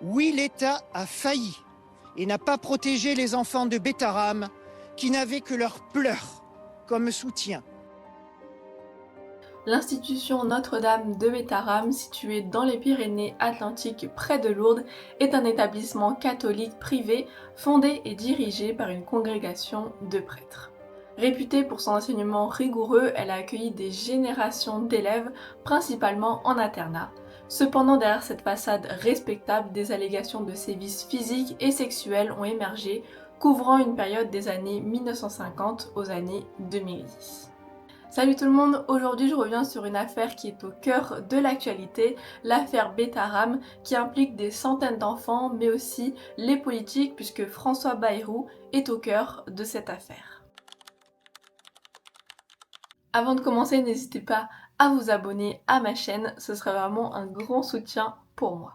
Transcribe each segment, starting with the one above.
Oui, l'État a failli et n'a pas protégé les enfants de Betaram qui n'avaient que leurs pleurs comme soutien. L'institution Notre-Dame de Betaram, située dans les Pyrénées-Atlantiques près de Lourdes, est un établissement catholique privé fondé et dirigé par une congrégation de prêtres. Réputée pour son enseignement rigoureux, elle a accueilli des générations d'élèves, principalement en internat. Cependant, derrière cette façade respectable, des allégations de sévices physiques et sexuels ont émergé, couvrant une période des années 1950 aux années 2010. Salut tout le monde, aujourd'hui je reviens sur une affaire qui est au cœur de l'actualité, l'affaire Betaram, qui implique des centaines d'enfants, mais aussi les politiques, puisque François Bayrou est au cœur de cette affaire. Avant de commencer, n'hésitez pas à vous abonner à ma chaîne, ce serait vraiment un grand soutien pour moi.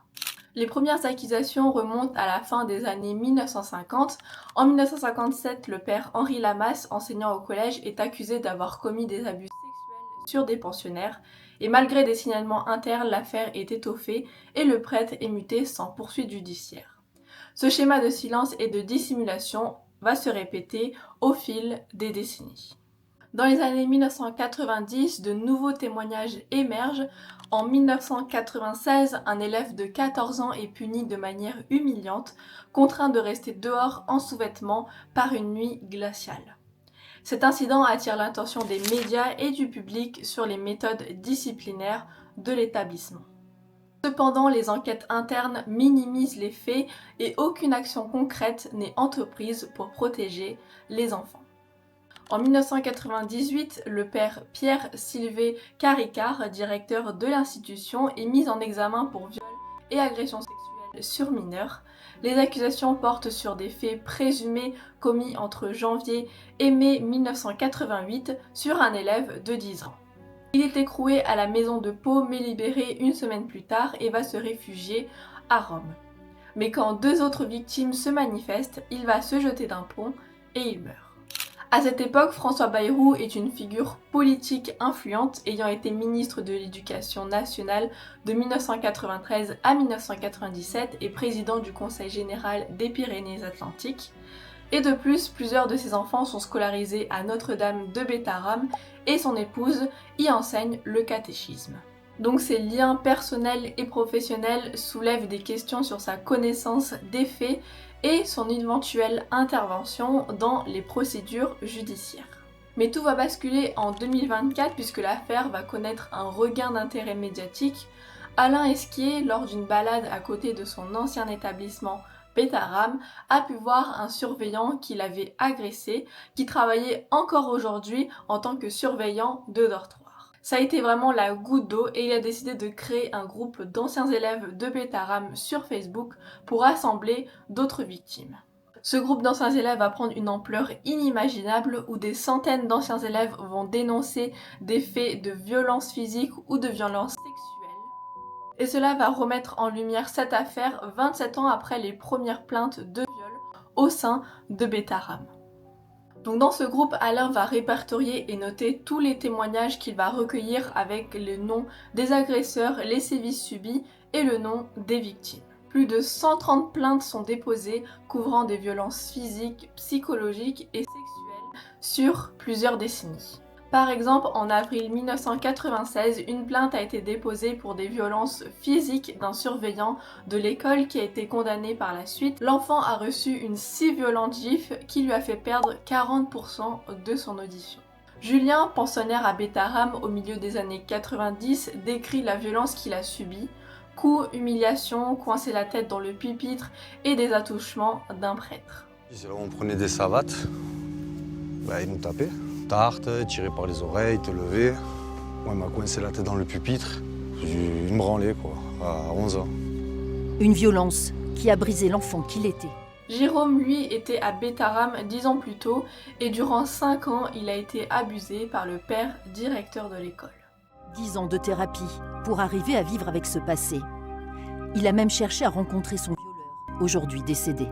Les premières accusations remontent à la fin des années 1950. En 1957, le père Henri Lamas, enseignant au collège, est accusé d'avoir commis des abus sexuels sur des pensionnaires. Et malgré des signalements internes, l'affaire est étoffée et le prêtre est muté sans poursuite judiciaire. Ce schéma de silence et de dissimulation va se répéter au fil des décennies. Dans les années 1990, de nouveaux témoignages émergent. En 1996, un élève de 14 ans est puni de manière humiliante, contraint de rester dehors en sous-vêtements par une nuit glaciale. Cet incident attire l'attention des médias et du public sur les méthodes disciplinaires de l'établissement. Cependant, les enquêtes internes minimisent les faits et aucune action concrète n'est entreprise pour protéger les enfants. En 1998, le père Pierre Sylvé Caricard, directeur de l'institution, est mis en examen pour viol et agression sexuelle sur mineurs. Les accusations portent sur des faits présumés commis entre janvier et mai 1988 sur un élève de 10 ans. Il est écroué à la maison de Pau mais libéré une semaine plus tard et va se réfugier à Rome. Mais quand deux autres victimes se manifestent, il va se jeter d'un pont et il meurt. À cette époque, François Bayrou est une figure politique influente, ayant été ministre de l'Éducation nationale de 1993 à 1997 et président du Conseil général des Pyrénées-Atlantiques. Et de plus, plusieurs de ses enfants sont scolarisés à Notre-Dame de Betaram et son épouse y enseigne le catéchisme. Donc ces liens personnels et professionnels soulèvent des questions sur sa connaissance des faits et son éventuelle intervention dans les procédures judiciaires. Mais tout va basculer en 2024 puisque l'affaire va connaître un regain d'intérêt médiatique. Alain Esquier, lors d'une balade à côté de son ancien établissement Betaram, a pu voir un surveillant qui l'avait agressé, qui travaillait encore aujourd'hui en tant que surveillant de dortoir. Ça a été vraiment la goutte d'eau et il a décidé de créer un groupe d'anciens élèves de Betaram sur Facebook pour rassembler d'autres victimes. Ce groupe d'anciens élèves va prendre une ampleur inimaginable où des centaines d'anciens élèves vont dénoncer des faits de violence physique ou de violence sexuelle. Et cela va remettre en lumière cette affaire 27 ans après les premières plaintes de viol au sein de Betaram. Donc dans ce groupe, Alain va répertorier et noter tous les témoignages qu'il va recueillir avec le nom des agresseurs, les sévices subis et le nom des victimes. Plus de 130 plaintes sont déposées couvrant des violences physiques, psychologiques et sexuelles sur plusieurs décennies. Par exemple, en avril 1996, une plainte a été déposée pour des violences physiques d'un surveillant de l'école qui a été condamné par la suite. L'enfant a reçu une si violente gifle qui lui a fait perdre 40% de son audition. Julien, pensionnaire à Betaram au milieu des années 90, décrit la violence qu'il a subie. Coups, humiliations, coincer la tête dans le pupitre et des attouchements d'un prêtre. C'est là où on prenait des savates, ils nous tapaient. Tarte, tiré par les oreilles, te lever. Moi, il m'a coincé la tête dans le pupitre. Il me branlait, à 11 ans. Une violence qui a brisé l'enfant qu'il était. Jérôme, lui, était à Betaram 10 ans plus tôt et durant 5 ans, il a été abusé par le père directeur de l'école. 10 ans de thérapie pour arriver à vivre avec ce passé. Il a même cherché à rencontrer son violeur, aujourd'hui décédé.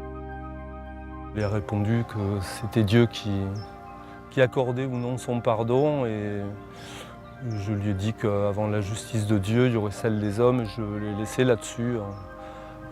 Il a répondu que c'était Dieu qui accordait ou non son pardon et je lui ai dit qu'avant la justice de Dieu, il y aurait celle des hommes et je l'ai laissé là-dessus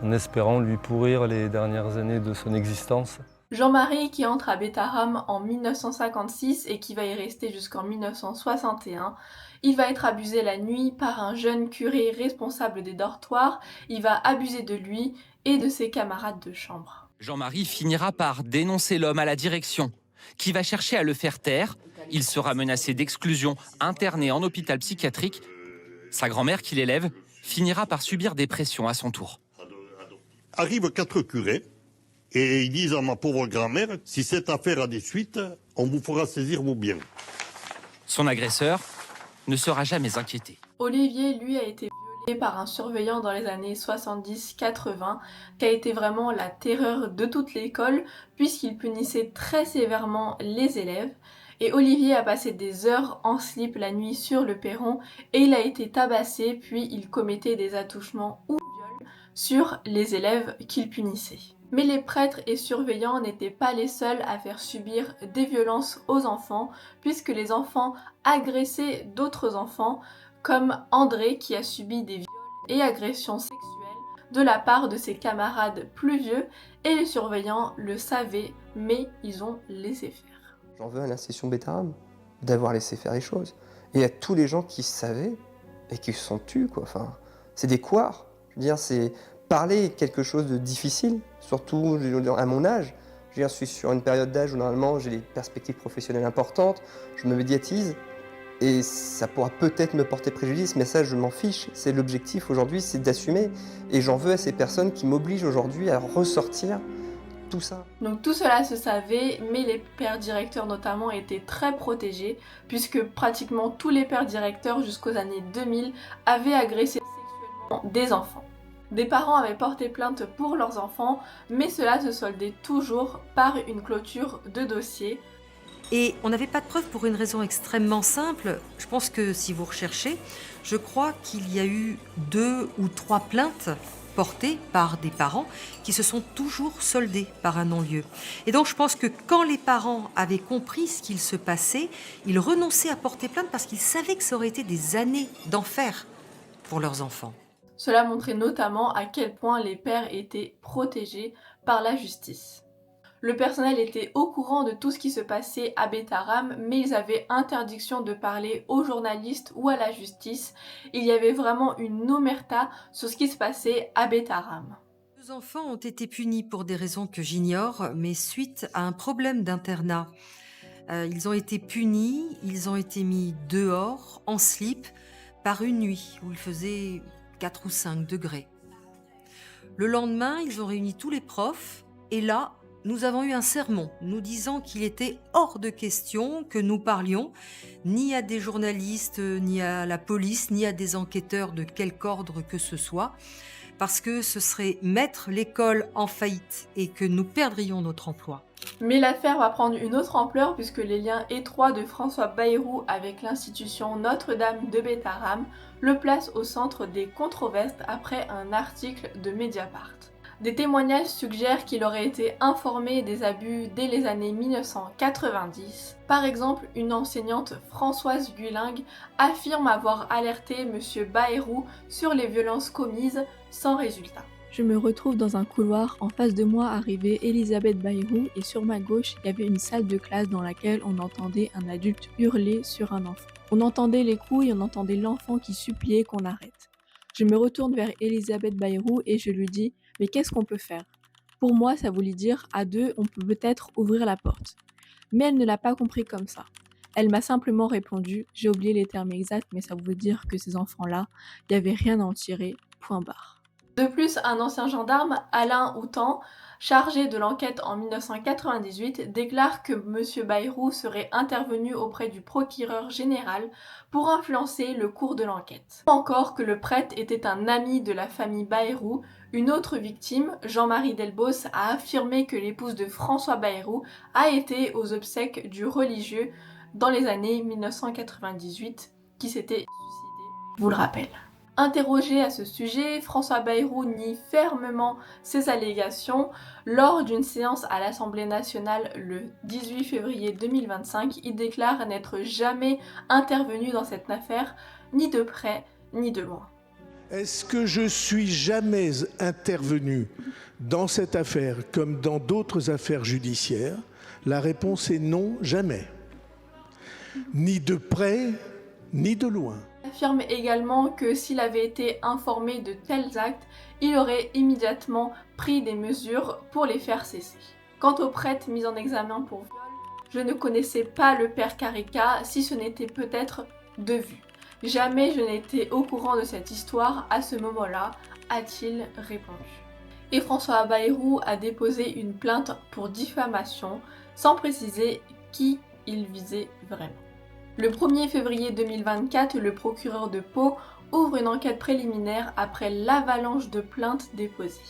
en espérant lui pourrir les dernières années de son existence. Jean-Marie, qui entre à Bétharram en 1956 et qui va y rester jusqu'en 1961, il va être abusé la nuit par un jeune curé responsable des dortoirs. Il va abuser de lui et de ses camarades de chambre. Jean-Marie finira par dénoncer l'homme à la direction, qui va chercher à le faire taire. Il sera menacé d'exclusion, interné en hôpital psychiatrique. Sa grand-mère, qui l'élève, finira par subir des pressions à son tour. Arrivent 4 curés et ils disent à ma pauvre grand-mère, si cette affaire a des suites, on vous fera saisir vos biens. Son agresseur ne sera jamais inquiété. Olivier, lui, a été violé par un surveillant dans les années 70-80, qui a été vraiment la terreur de toute l'école, puisqu'il punissait très sévèrement les élèves. Et Olivier a passé des heures en slip la nuit sur le perron, et il a été tabassé, puis il commettait des attouchements ou viols sur les élèves qu'il punissait. Mais les prêtres et surveillants n'étaient pas les seuls à faire subir des violences aux enfants, puisque les enfants agressaient d'autres enfants, comme André qui a subi des viols et agressions sexuelles de la part de ses camarades plus vieux, et les surveillants le savaient, mais ils ont laissé faire. J'en veux à l'institution Bétharram d'avoir laissé faire les choses. Et à tous les gens qui savaient et qui se sont tus, quoi. Enfin, c'est des couards. Je veux dire, c'est parler quelque chose de difficile, surtout à mon âge. Je veux dire, je suis sur une période d'âge où normalement j'ai des perspectives professionnelles importantes, je me médiatise et ça pourra peut-être me porter préjudice, mais ça je m'en fiche. C'est l'objectif aujourd'hui, c'est d'assumer. Et j'en veux à ces personnes qui m'obligent aujourd'hui à ressortir tout ça. Donc tout cela se savait, mais les pères directeurs notamment étaient très protégés, puisque pratiquement tous les pères directeurs jusqu'aux années 2000 avaient agressé sexuellement des enfants. Des parents avaient porté plainte pour leurs enfants, mais cela se soldait toujours par une clôture de dossier. Et on n'avait pas de preuves pour une raison extrêmement simple. Je pense que si vous recherchez, je crois qu'il y a eu 2 ou 3 plaintes portées par des parents qui se sont toujours soldées par un non-lieu. Et donc je pense que quand les parents avaient compris ce qu'il se passait, ils renonçaient à porter plainte parce qu'ils savaient que ça aurait été des années d'enfer pour leurs enfants. Cela montrait notamment à quel point les pères étaient protégés par la justice. Le personnel était au courant de tout ce qui se passait à Bétharram, mais ils avaient interdiction de parler aux journalistes ou à la justice. Il y avait vraiment une omerta sur ce qui se passait à Bétharram. 2 enfants ont été punis pour des raisons que j'ignore, mais suite à un problème d'internat. Ils ont été punis, ils ont été mis dehors, en slip, par une nuit où il faisait 4 ou 5 degrés. Le lendemain, ils ont réuni tous les profs et là, nous avons eu un sermon nous disant qu'il était hors de question que nous parlions ni à des journalistes, ni à la police, ni à des enquêteurs de quelque ordre que ce soit, parce que ce serait mettre l'école en faillite et que nous perdrions notre emploi. Mais l'affaire va prendre une autre ampleur puisque les liens étroits de François Bayrou avec l'institution Notre-Dame de Bétharram le placent au centre des controverses après un article de Mediapart. Des témoignages suggèrent qu'il aurait été informé des abus dès les années 1990. Par exemple, une enseignante, Françoise Gulingue, affirme avoir alerté M. Bayrou sur les violences commises sans résultat. Je me retrouve dans un couloir, en face de moi arrivait Elisabeth Bayrou et sur ma gauche, il y avait une salle de classe dans laquelle on entendait un adulte hurler sur un enfant. On entendait les coups et on entendait l'enfant qui suppliait qu'on arrête. Je me retourne vers Elisabeth Bayrou et je lui dis « Mais qu'est-ce qu'on peut faire ?» Pour moi, ça voulait dire « À 2, on peut peut-être ouvrir la porte. » Mais elle ne l'a pas compris comme ça. Elle m'a simplement répondu « J'ai oublié les termes exacts, mais ça veut dire que ces enfants-là, il n'y avait rien à en tirer, point barre. » De plus, un ancien gendarme, Alain Houtan, chargé de l'enquête en 1998, déclare que M. Bayrou serait intervenu auprès du procureur général pour influencer le cours de l'enquête. Encore que le prêtre était un ami de la famille Bayrou, une autre victime, Jean-Marie Delbos, a affirmé que l'épouse de François Bayrou a été aux obsèques du religieux dans les années 1998 qui s'était suicidé, je vous le rappelle. Interrogé à ce sujet, François Bayrou nie fermement ces allégations. Lors d'une séance à l'Assemblée nationale le 18 février 2025, il déclare n'être jamais intervenu dans cette affaire, ni de près ni de loin. Est-ce que je suis jamais intervenu dans cette affaire comme dans d'autres affaires judiciaires? La réponse est non, jamais. Ni de près, ni de loin. Il affirme également que s'il avait été informé de tels actes, il aurait immédiatement pris des mesures pour les faire cesser. Quant au prêtre mis en examen pour viol, je ne connaissais pas le père Carica, si ce n'était peut-être de vue. Jamais je n'étais au courant de cette histoire à ce moment-là, a-t-il répondu. Et François Bayrou a déposé une plainte pour diffamation, sans préciser qui il visait vraiment. Le 1er février 2024, le procureur de Pau ouvre une enquête préliminaire après l'avalanche de plaintes déposées.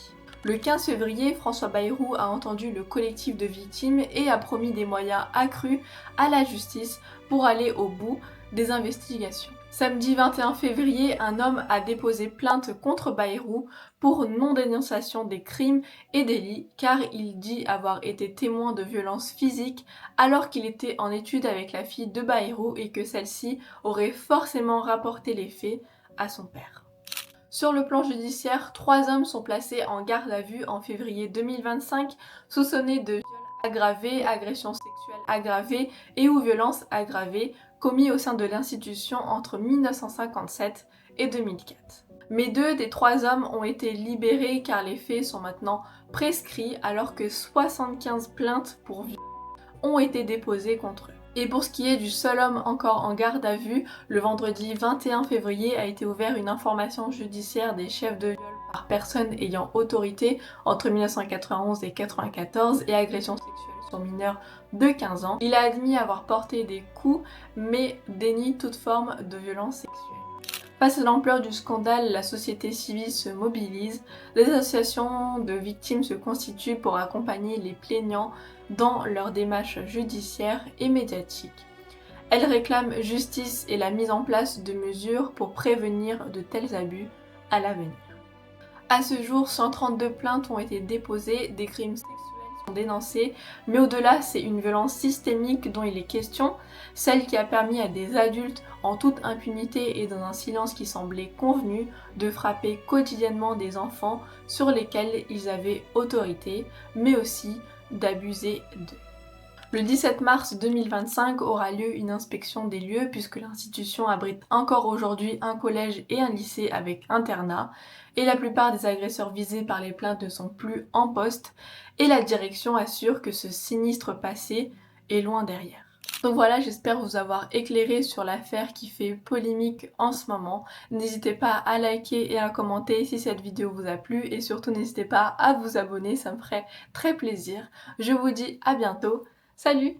Le 15 février, François Bayrou a entendu le collectif de victimes et a promis des moyens accrus à la justice pour aller au bout des investigations. Samedi 21 février, un homme a déposé plainte contre Bayrou pour non-dénonciation des crimes et délits car il dit avoir été témoin de violences physiques alors qu'il était en étude avec la fille de Bayrou et que celle-ci aurait forcément rapporté les faits à son père. Sur le plan judiciaire, 3 hommes sont placés en garde à vue en février 2025, soupçonnés de viol aggravé, agression sexuelle aggravée et ou violence aggravée commis au sein de l'institution entre 1957 et 2004. Mais 2 des 3 hommes ont été libérés car les faits sont maintenant prescrits alors que 75 plaintes pour viol ont été déposées contre eux. Et pour ce qui est du seul homme encore en garde à vue, le vendredi 21 février a été ouverte une information judiciaire des chefs de viol par personne ayant autorité entre 1991 et 1994 et agression sexuelle sur mineur de 15 ans. Il a admis avoir porté des coups mais dénie toute forme de violence sexuelle. Face à l'ampleur du scandale, la société civile se mobilise, les associations de victimes se constituent pour accompagner les plaignants dans leurs démarches judiciaires et médiatiques. Elles réclament justice et la mise en place de mesures pour prévenir de tels abus à l'avenir. À ce jour, 132 plaintes ont été déposées, des crimes sexuels sont dénoncés, mais au-delà, c'est une violence systémique dont il est question, celle qui a permis à des adultes, en toute impunité et dans un silence qui semblait convenu, de frapper quotidiennement des enfants sur lesquels ils avaient autorité, mais aussi d'abuser d'eux. Le 17 mars 2025 aura lieu une inspection des lieux puisque l'institution abrite encore aujourd'hui un collège et un lycée avec internat et la plupart des agresseurs visés par les plaintes ne sont plus en poste et la direction assure que ce sinistre passé est loin derrière. Donc voilà, j'espère vous avoir éclairé sur l'affaire qui fait polémique en ce moment. N'hésitez pas à liker et à commenter si cette vidéo vous a plu et surtout n'hésitez pas à vous abonner, ça me ferait très plaisir. Je vous dis à bientôt, salut!